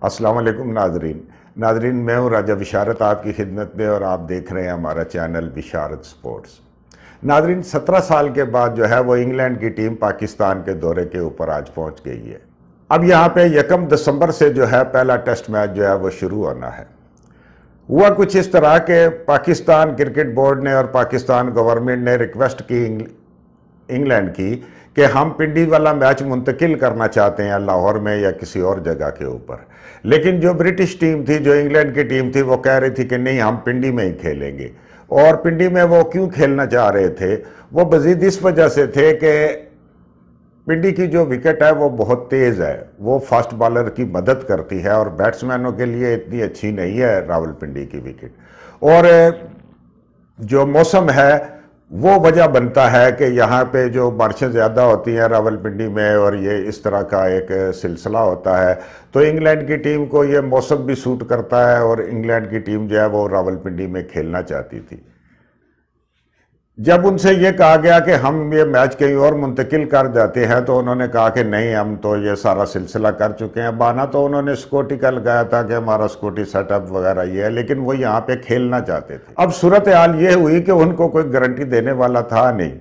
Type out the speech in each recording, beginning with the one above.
अस्सलाम वालेकुम नाजरीन मैं हूं राजा बिशारत आपकी खिदमत में और आप देख रहे हैं हमारा चैनल बिशारत स्पोर्ट्स। नाजरीन 17 साल के बाद जो है वो इंग्लैंड की टीम पाकिस्तान के दौरे के ऊपर आज पहुंच गई है। अब यहाँ पे 1 दिसंबर से जो है पहला टेस्ट मैच जो है वो शुरू होना है। हुआ कुछ इस तरह के पाकिस्तान क्रिकेट बोर्ड ने और पाकिस्तान गवर्नमेंट ने रिक्वेस्ट की इंग्लैंड की कि हम पिंडी वाला मैच मुंतकिल करना चाहते हैं लाहौर में या किसी और जगह के ऊपर, लेकिन जो ब्रिटिश टीम थी, जो इंग्लैंड की टीम थी, वो कह रही थी कि नहीं, हम पिंडी में ही खेलेंगे। और पिंडी में वो क्यों खेलना चाह रहे थे? वो मज़ीद इस वजह से थे कि पिंडी की जो विकेट है वो बहुत तेज़ है, वो फास्ट बॉलर की मदद करती है और बैट्समैनों के लिए इतनी अच्छी नहीं है रावलपिंडी की विकेट। और जो मौसम है वो वजह बनता है कि यहाँ पे जो बारिशें ज़्यादा होती हैं रावलपिंडी में और ये इस तरह का एक सिलसिला होता है, तो इंग्लैंड की टीम को ये मौसम भी सूट करता है और इंग्लैंड की टीम जो है वो रावलपिंडी में खेलना चाहती थी। जब उनसे ये कहा गया कि हम ये मैच कहीं और मुंतकिल कर जाते हैं, तो उन्होंने कहा कि नहीं, हम तो ये सारा सिलसिला कर चुके हैं। बहाना तो उन्होंने सिक्योरिटी का लगाया था कि हमारा सिक्योरिटी सेटअप वगैरह ये है, लेकिन वो यहाँ पे खेलना चाहते थे। अब सूरत हाल ये हुई कि उनको कोई गारंटी देने वाला था नहीं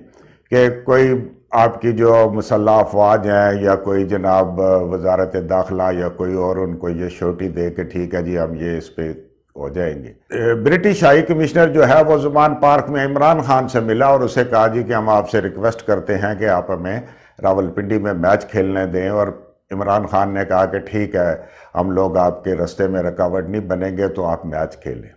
कि कोई आपकी जो मुसल्लह अफवाज हैं या कोई जनाब वजारत दाखिला या कोई और उनको ये श्योरिटी दे कि ठीक है जी, हम ये इस पर हो जाएंगे। ब्रिटिश हाई कमिश्नर जो है वो ज़ुमान पार्क में इमरान खान से मिला और उसे कहा जी कि हम आपसे रिक्वेस्ट करते हैं कि आप हमें रावलपिंडी में मैच खेलने दें। और इमरान खान ने कहा कि ठीक है, हम लोग आपके रास्ते में रुकावट नहीं बनेंगे, तो आप मैच खेलें।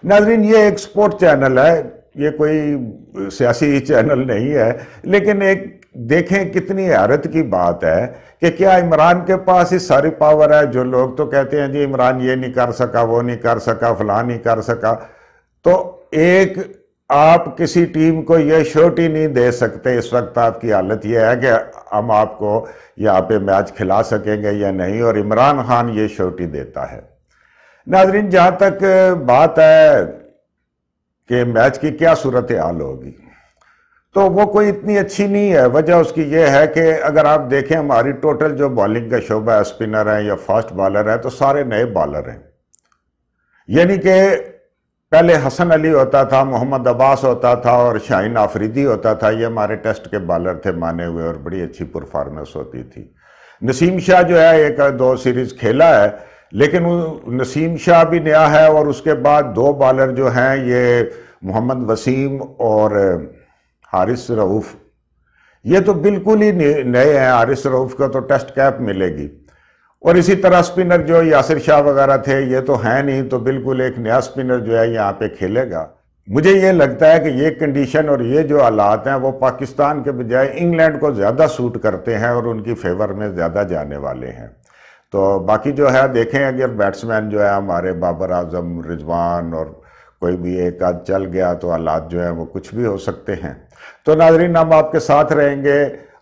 नाज़रीन, ये एक स्पोर्ट चैनल है, ये कोई सियासी चैनल नहीं है, लेकिन एक देखें कितनी हैरत की बात है कि क्या इमरान के पास ही सारी पावर है। जो लोग तो कहते हैं जी इमरान ये नहीं कर सका, वो नहीं कर सका, फलां नहीं कर सका, तो एक आप किसी टीम को ये श्योरिटी नहीं दे सकते। इस वक्त आपकी हालत ये है कि हम आपको यहाँ पे मैच खिला सकेंगे या नहीं, और इमरान खान ये श्योरिटी देता है। नाजरीन, जहाँ तक बात है कि मैच की क्या सूरत हाल होगी, तो वो कोई इतनी अच्छी नहीं है। वजह उसकी ये है कि अगर आप देखें हमारी टोटल जो बॉलिंग का शोबा है, स्पिनर है या फास्ट बॉलर है, तो सारे नए बॉलर हैं। यानी कि पहले हसन अली होता था, मोहम्मद अब्बास होता था और शाहीन आफरीदी होता था। ये हमारे टेस्ट के बॉलर थे माने हुए और बड़ी अच्छी परफॉर्मेंस होती थी। नसीम शाह जो है 1-2 सीरीज खेला है, लेकिन नसीम शाह भी नया है। और उसके बाद 2 बॉलर जो हैं ये मोहम्मद वसीम और हारिस रऊफ, ये तो बिल्कुल ही नए हैं। हारिस रऊफ को तो टेस्ट कैप मिलेगी। और इसी तरह स्पिनर जो यासिर शाह वगैरह थे, ये तो हैं नहीं, तो बिल्कुल एक नया स्पिनर जो है यहाँ पे खेलेगा। मुझे ये लगता है कि ये कंडीशन और ये जो हालात हैं वो पाकिस्तान के बजाय इंग्लैंड को ज़्यादा सूट करते हैं और उनकी फेवर में ज़्यादा जाने वाले हैं। तो बाकी जो है देखें, अगर बैट्समैन जो है हमारे बाबर आजम, रिजवान और कोई भी एक आध चल गया तो हालात जो है वो कुछ भी हो सकते हैं। तो नाजरीन, हम आपके साथ रहेंगे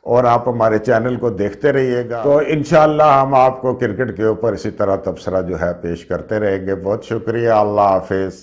और आप हमारे चैनल को देखते रहिएगा। तो इंशाअल्लाह हम आपको क्रिकेट के ऊपर इसी तरह तबसरा जो है पेश करते रहेंगे। बहुत शुक्रिया। अल्लाह हाफिज़।